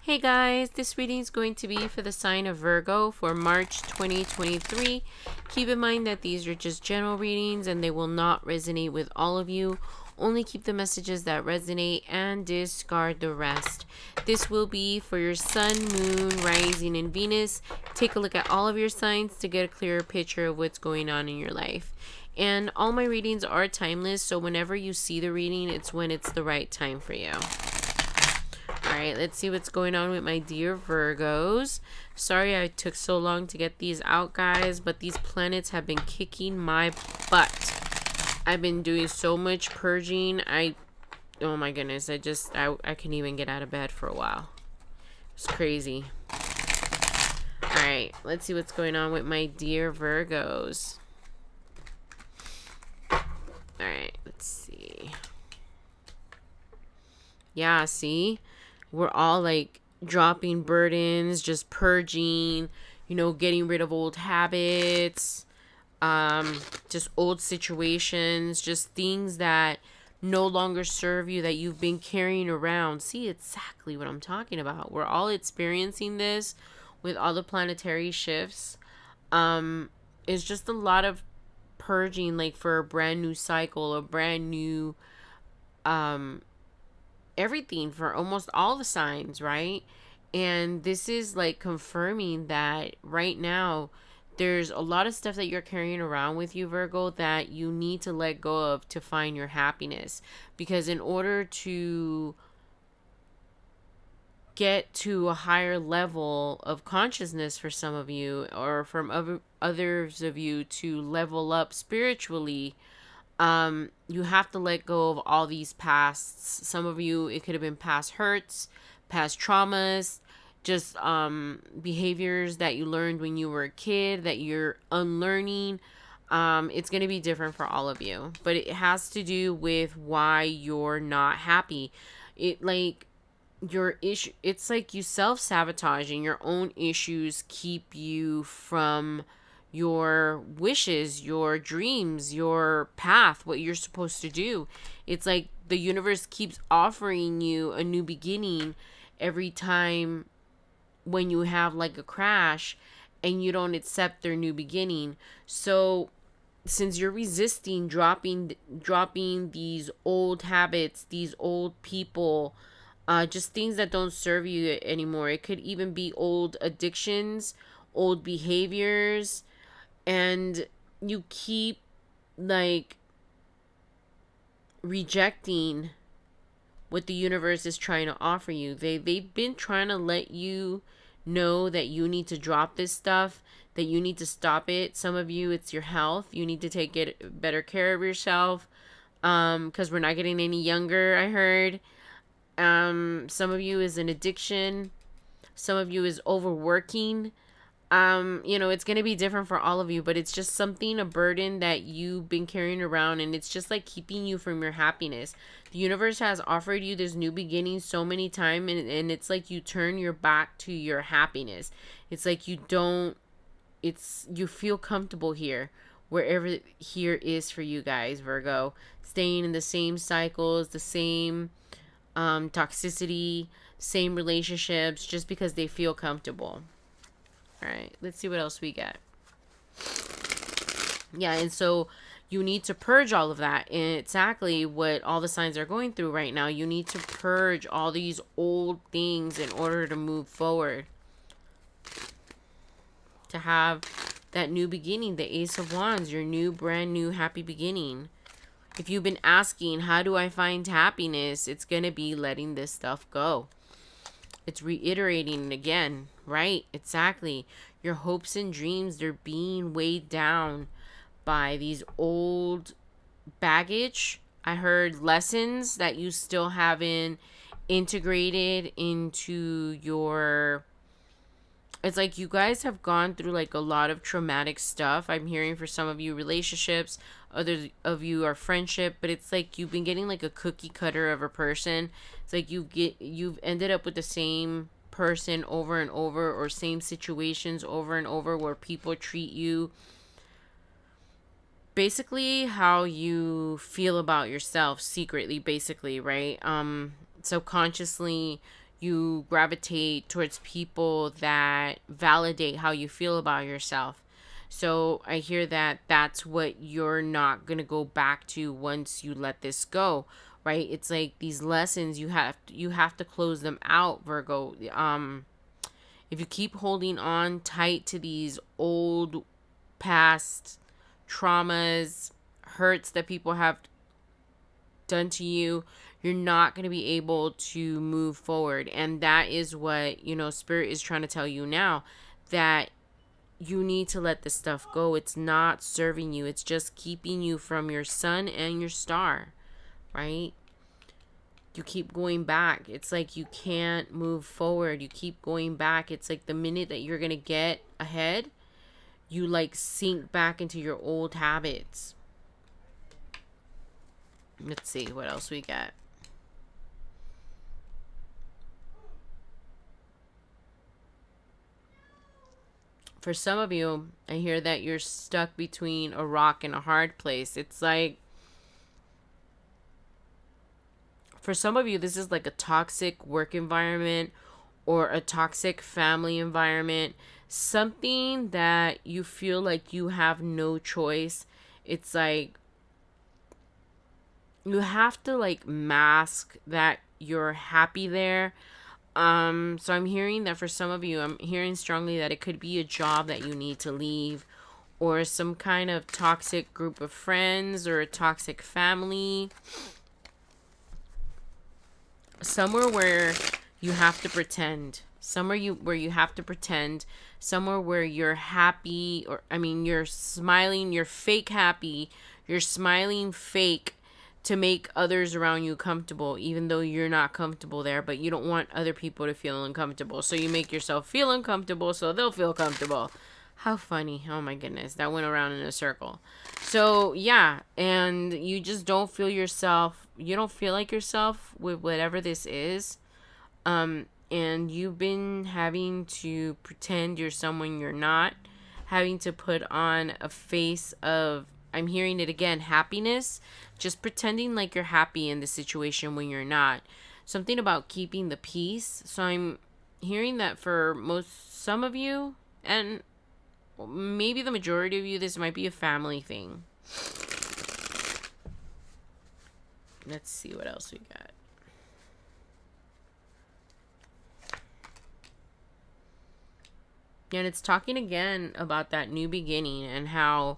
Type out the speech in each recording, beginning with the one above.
Hey guys, this reading is going to be for the sign of Virgo for March 2023. Keep in mind that these are just general readings and they will not resonate with all of you. Only keep the messages that resonate and discard the rest. This will be for your sun, moon, rising, and Venus. Take a look at all of your signs to get a clearer picture of what's going on in your life. And all my readings are timeless, so whenever you see the reading, it's when it's the right time for you. Alright, let's see what's going on with my dear Virgos. Sorry I took so long to get these out, guys, but these planets have been kicking my butt. I've been doing so much purging. Oh my goodness, I couldn't even get out of bed for a while. It's crazy. Alright, let's see what's going on with my dear Virgos. Alright, let's see. Yeah, see? We're all like dropping burdens, just purging, getting rid of old habits, just old situations, just things that no longer serve you that you've been carrying around. See exactly what I'm talking about. We're all experiencing this with all the planetary shifts. It's just a lot of purging, like for a brand new cycle, a brand new everything for almost all the signs, right? And this is like confirming that right now there's a lot of stuff that you're carrying around with you, Virgo, that you need to let go of to find your happiness. Because in order to get to a higher level of consciousness for some of you, or from others of you to level up spiritually, you have to let go of all these pasts. Some of you, it could have been past hurts, past traumas, just behaviors that you learned when you were a kid that you're unlearning. It's going to be different for all of you, but it has to do with why you're not happy. It's like you self-sabotaging. Your own issues keep you from your wishes, your dreams, your path, what you're supposed to do. It's like the universe keeps offering you a new beginning every time when you have like a crash and you don't accept their new beginning. So since you're resisting dropping these old habits, these old people, just things that don't serve you anymore. It could even be old addictions, old behaviors, and you keep like rejecting what the universe is trying to offer you. They've been trying to let you know that you need to drop this stuff, that you need to stop it. Some of you, it's your health. You need to take better care of yourself, because we're not getting any younger, I heard. Some of you is an addiction. Some of you is overworking. It's going to be different for all of you, but it's just something, a burden that you've been carrying around, and it's just like keeping you from your happiness. The universe has offered you this new beginning so many times, and it's like you turn your back to your happiness. It's like you feel comfortable here, wherever here is for you guys, Virgo. Staying in the same cycles, the same toxicity, same relationships, just because they feel comfortable. All right, let's see what else we get. Yeah, and so you need to purge all of that. And exactly what all the signs are going through right now. You need to purge all these old things in order to move forward. To have that new beginning, the Ace of Wands, your new, brand new, happy beginning. If you've been asking, how do I find happiness? It's going to be letting this stuff go. It's reiterating again, right? Exactly. Your hopes and dreams, they're being weighed down by these old baggage. I heard lessons that you still haven't integrated into your... It's like you guys have gone through like a lot of traumatic stuff. I'm hearing for some of you relationships, others of you are friendship, but it's like you've been getting like a cookie cutter of a person. It's like you've ended up with the same person over and over, or same situations over and over, where people treat you basically how you feel about yourself secretly, basically, right? Subconsciously You gravitate towards people that validate how you feel about yourself. So I hear that that's what you're not going to go back to once you let this go, right? It's like these lessons you have to close them out, Virgo. If you keep holding on tight to these old past traumas, hurts that people have done to you, you're not going to be able to move forward. And that is what, Spirit is trying to tell you now, that you need to let this stuff go. It's not serving you. It's just keeping you from your sun and your star, right? You keep going back. It's like you can't move forward. You keep going back. It's like the minute that you're going to get ahead, you like sink back into your old habits. Let's see what else we got. For some of you, I hear that you're stuck between a rock and a hard place. It's like, for some of you, this is like a toxic work environment or a toxic family environment. Something that you feel like you have no choice. It's like you have to like mask that you're happy there. So I'm hearing that for some of you, I'm hearing strongly that it could be a job that you need to leave, or some kind of toxic group of friends, or a toxic family. Somewhere where you have to pretend. Where you have to pretend. Somewhere where you're happy, or you're smiling, you're fake happy, you're smiling fake to make others around you comfortable, even though you're not comfortable there, but you don't want other people to feel uncomfortable. So you make yourself feel uncomfortable so they'll feel comfortable. How funny. Oh my goodness. That went around in a circle. So yeah, and you just don't feel yourself. You don't feel like yourself with whatever this is. And you've been having to pretend you're someone you're not, having to put on a face of, I'm hearing it again, happiness, just pretending like you're happy in the situation when you're not. Something about keeping the peace. So I'm hearing that for some of you, and maybe the majority of you, this might be a family thing. Let's see what else we got. And it's talking again about that new beginning and how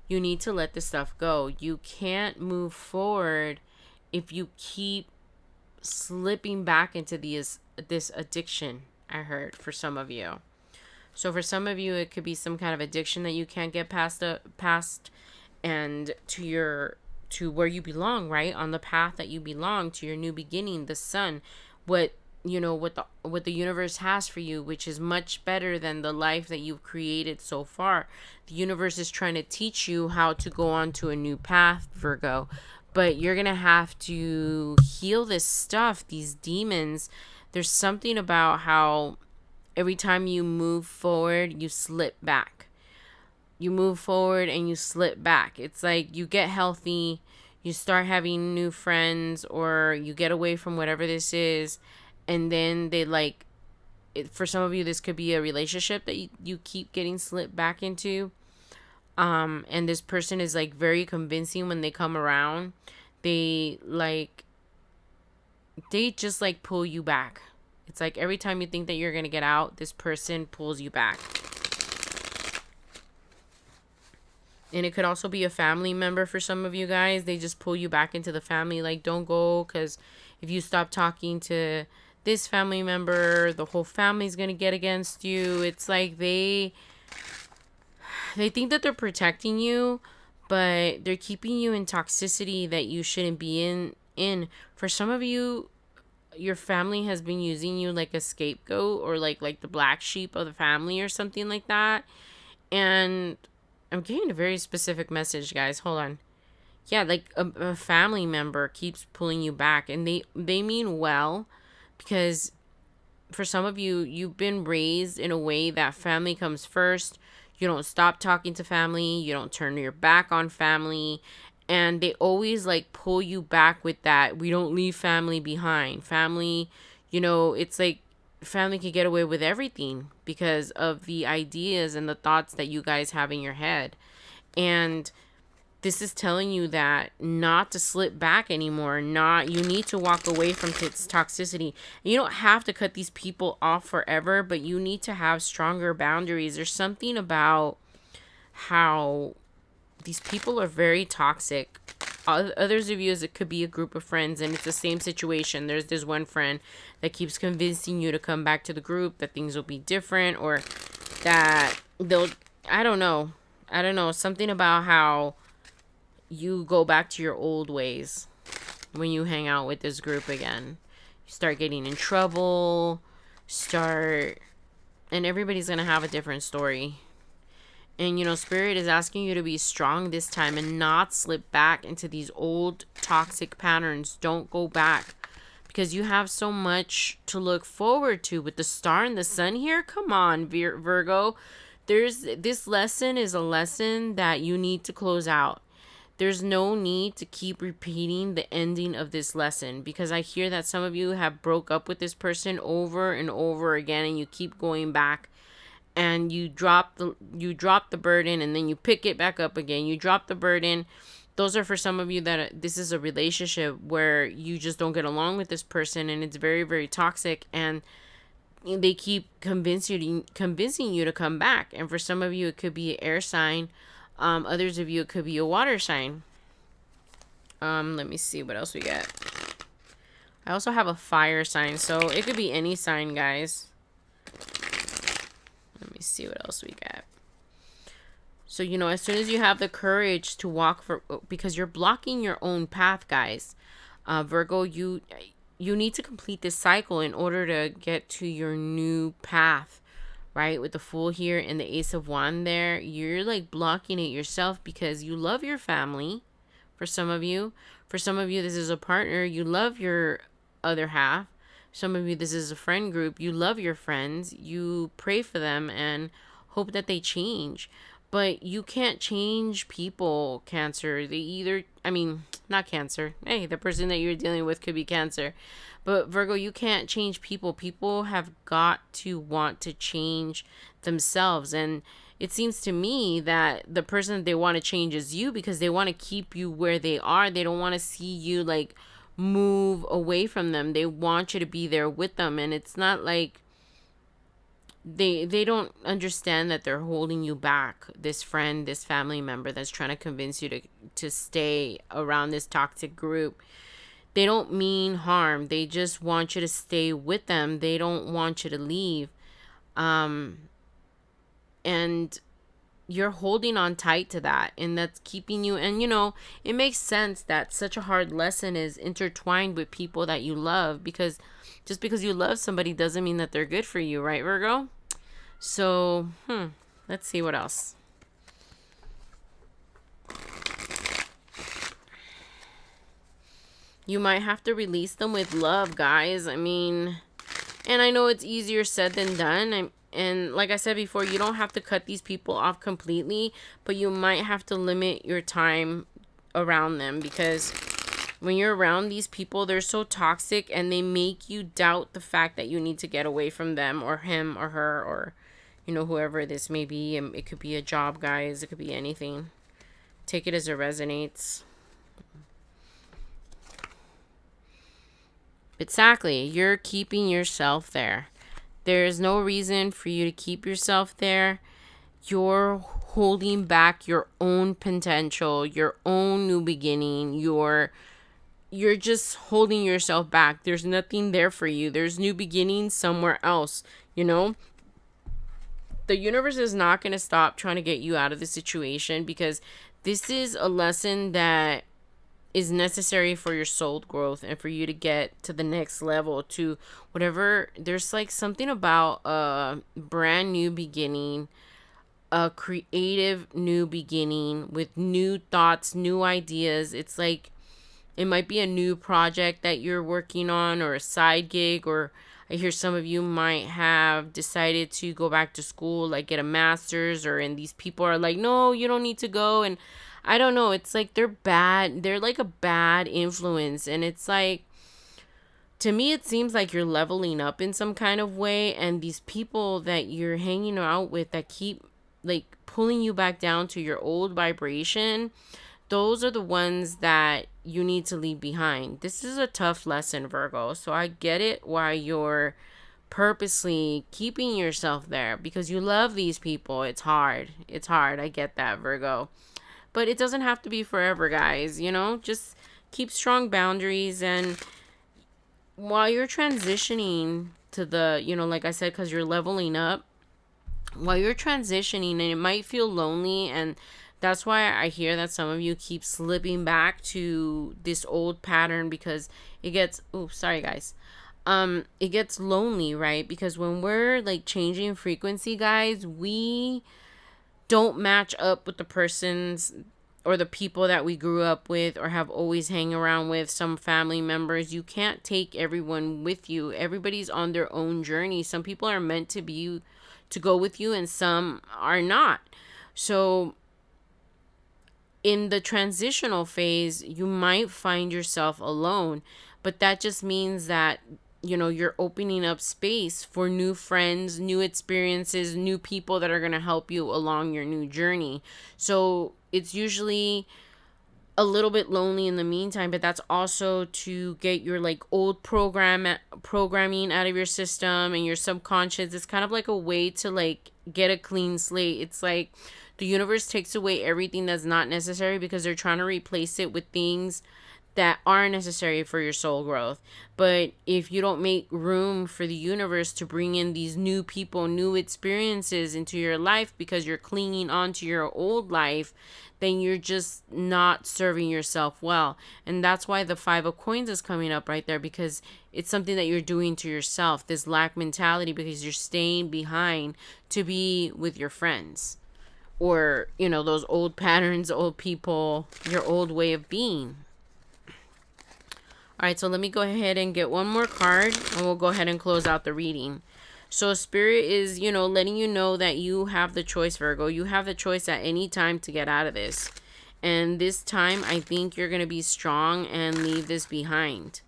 you need to let this stuff go. You can't move forward if you keep slipping back into this addiction, I heard, for some of you. So for some of you, it could be some kind of addiction that you can't get past and to where you belong, right? On the path that you belong, to your new beginning, the sun, what the universe has for you, which is much better than the life that you've created so far. The universe is trying to teach you how to go on to a new path, Virgo, but you're gonna have to heal this stuff, these demons. There's something about how every time you move forward, you slip back. You move forward and you slip back. It's like you get healthy, you start having new friends, or you get away from whatever this is, and then for some of you, this could be a relationship that you keep getting slipped back into. And this person is like very convincing when they come around. They just like pull you back. It's like every time you think that you're going to get out, this person pulls you back. And it could also be a family member for some of you guys. They just pull you back into the family. Like, don't go, because if you stop talking to this family member, the whole family's going to get against you. It's like they think that they're protecting you, but they're keeping you in toxicity that you shouldn't be in. For some of you, your family has been using you like a scapegoat, or like the black sheep of the family or something like that. And I'm getting a very specific message, guys. Hold on. Yeah, like a family member keeps pulling you back, and they mean well, because for some of you, you've been raised in a way that family comes first. You don't stop talking to family. You don't turn your back on family. And they always like pull you back with that. We don't leave family behind. Family, It's like family can get away with everything because of the ideas and the thoughts that you guys have in your head. And this is telling you that not to slip back anymore. Not You need to walk away from its toxicity. You don't have to cut these people off forever, but you need to have stronger boundaries. There's something about how these people are very toxic. Others of you, it could be a group of friends, and it's the same situation. There's this one friend that keeps convincing you to come back to the group, that things will be different, or that they'll, I don't know, something about how you go back to your old ways when you hang out with this group again. You start getting in trouble, and everybody's gonna have a different story. And Spirit is asking you to be strong this time and not slip back into these old toxic patterns. Don't go back, because you have so much to look forward to with the star and the sun here. Come on, Virgo. This lesson is a lesson that you need to close out. There's no need to keep repeating the ending of this lesson, because I hear that some of you have broke up with this person over and over again, and you keep going back, and you drop the burden, and then you pick it back up again. You drop the burden. Those are for some of you that this is a relationship where you just don't get along with this person, and it's very, very toxic, and they keep convincing you to come back. And for some of you, it could be an air sign. Others of you, it could be a water sign. Let me see what else we got. I also have a fire sign, so it could be any sign, guys. Let me see what else we got. So, as soon as you have the courage to walk because you're blocking your own path, guys. Virgo, you need to complete this cycle in order to get to your new path, right? With the Fool here and the Ace of Wands there, you're like blocking it yourself because you love your family. For some of you, this is a partner. You love your other half. Some of you, this is a friend group. You love your friends. You pray for them and hope that they change. But you can't change people, Cancer. Not Cancer. Hey, the person that you're dealing with could be Cancer. But Virgo, you can't change people. People have got to want to change themselves. And it seems to me that the person that they want to change is you, because they want to keep you where they are. They don't want to see you like move away from them. They want you to be there with them. And it's not like they don't understand that they're holding you back. This friend, this family member that's trying to convince you to stay around this toxic group, they don't mean harm. They just want you to stay with them. They don't want you to leave. And you're holding on tight to that, and that's keeping you. And it makes sense that such a hard lesson is intertwined with people that you love, because just because you love somebody doesn't mean that they're good for you, right, Virgo? So let's see what else. You might have to release them with love, guys. And I know it's easier said than done. And like I said before, you don't have to cut these people off completely, but you might have to limit your time around them, because when you're around these people, they're so toxic, and they make you doubt the fact that you need to get away from them, or him or her, or whoever this may be. And it could be a job, guys. It could be anything. Take it as it resonates. Exactly. You're keeping yourself there. There's no reason for you to keep yourself there. You're holding back your own potential, your own new beginning. You're just holding yourself back. There's nothing there for you. There's new beginnings somewhere else, The universe is not going to stop trying to get you out of the situation, because this is a lesson that is necessary for your soul growth and for you to get to the next level, to whatever. There's like something about a brand new beginning, a creative new beginning with new thoughts, new ideas. It's like it might be a new project that you're working on, or a side gig, or I hear some of you might have decided to go back to school, like get a master's, and these people are like, no, you don't need to go. And I don't know. It's like they're bad. They're like a bad influence. And it's like, to me it seems like you're leveling up in some kind of way, and these people that you're hanging out with that keep like pulling you back down to your old vibration, those are the ones that you need to leave behind. This is a tough lesson, Virgo. So I get it why you're purposely keeping yourself there, because you love these people. It's hard. It's hard. I get that, Virgo. But it doesn't have to be forever, guys. Just keep strong boundaries. And while you're transitioning to the, like I said, because you're leveling up, while you're transitioning, and it might feel lonely, and that's why I hear that some of you keep slipping back to this old pattern, because it gets, oh, sorry guys. It gets lonely, right? Because when we're like changing frequency, guys, we don't match up with the persons or the people that we grew up with or have always hang around with. Some family members, you can't take everyone with you. Everybody's on their own journey. Some people are meant to go with you, and some are not. So in the transitional phase, you might find yourself alone, but that just means that you're opening up space for new friends, new experiences, new people that are going to help you along your new journey. So it's usually a little bit lonely in the meantime, but that's also to get your like old programming out of your system and your subconscious. It's kind of like a way to like get a clean slate. It's like the universe takes away everything that's not necessary, because they're trying to replace it with things that are necessary for your soul growth. But if you don't make room for the universe to bring in these new people, new experiences into your life, because you're clinging on to your old life, then you're just not serving yourself well. And that's why the 5 of coins is coming up right there, because it's something that you're doing to yourself, this lack mentality, because you're staying behind to be with your friends, or those old patterns, old people, your old way of being. All right, so let me go ahead and get one more card, and we'll go ahead and close out the reading. So Spirit is, letting you know that you have the choice, Virgo. You have the choice at any time to get out of this. And this time, I think you're going to be strong and leave this behind.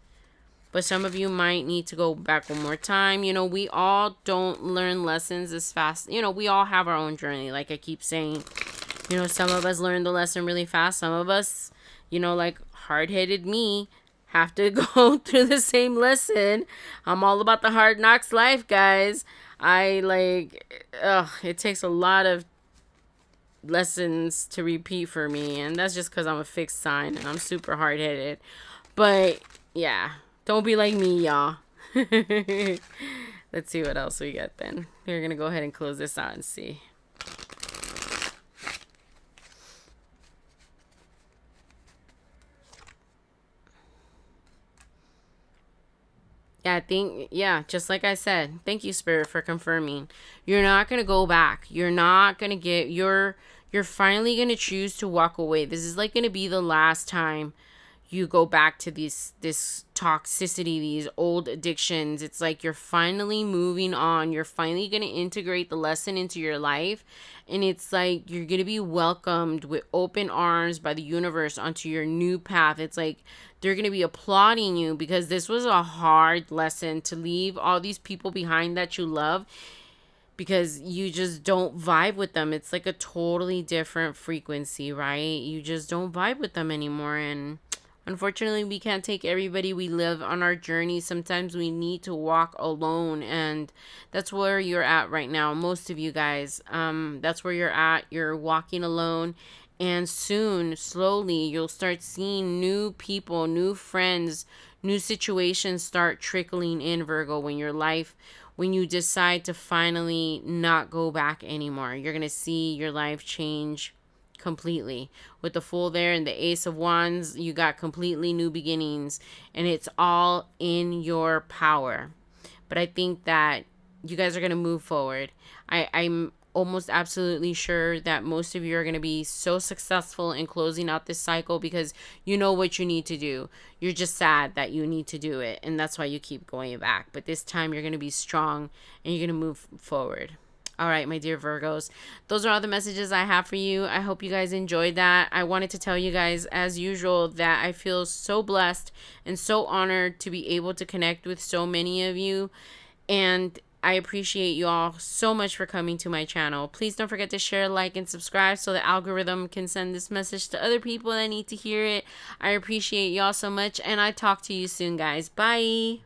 But some of you might need to go back one more time. We all don't learn lessons as fast. We all have our own journey, like I keep saying. Some of us learn the lesson really fast. Some of us, like hard-headed me, have to go through the same lesson. I'm all about the hard knocks life, guys. It takes a lot of lessons to repeat for me, and that's just because I'm a fixed sign and I'm super hard-headed. But yeah, don't be like me, y'all. Let's see what else we get then. We're gonna go ahead and close this out and see. Just like I said, thank you, Spirit, for confirming. You're not going to go back. You're not going to you're finally going to choose to walk away. This is like going to be the last time you go back to this toxicity, these old addictions. It's like you're finally moving on. You're finally going to integrate the lesson into your life. And it's like you're going to be welcomed with open arms by the universe onto your new path. It's like they're going to be applauding you, because this was a hard lesson to leave all these people behind that you love, because you just don't vibe with them. It's like a totally different frequency, right? You just don't vibe with them anymore. And unfortunately, we can't take everybody we live on our journey. Sometimes we need to walk alone, and that's where you're at right now. Most of you guys, that's where you're at. You're walking alone, and soon, slowly, you'll start seeing new people, new friends, new situations start trickling in, Virgo, when you decide to finally not go back anymore. You're going to see your life change completely. With the Fool there and the Ace of Wands, you got completely new beginnings, and it's all in your power. But I think that you guys are going to move forward. I'm almost absolutely sure that most of you are going to be so successful in closing out this cycle, because you know what you need to do. You're just sad that you need to do it, and that's why you keep going back. But this time you're going to be strong and you're going to move forward. All right, my dear Virgos, those are all the messages I have for you. I hope you guys enjoyed that. I wanted to tell you guys, as usual, that I feel so blessed and so honored to be able to connect with so many of you. And I appreciate you all so much for coming to my channel. Please don't forget to share, like, and subscribe so the algorithm can send this message to other people that need to hear it. I appreciate y'all so much, and I talk to you soon, guys. Bye.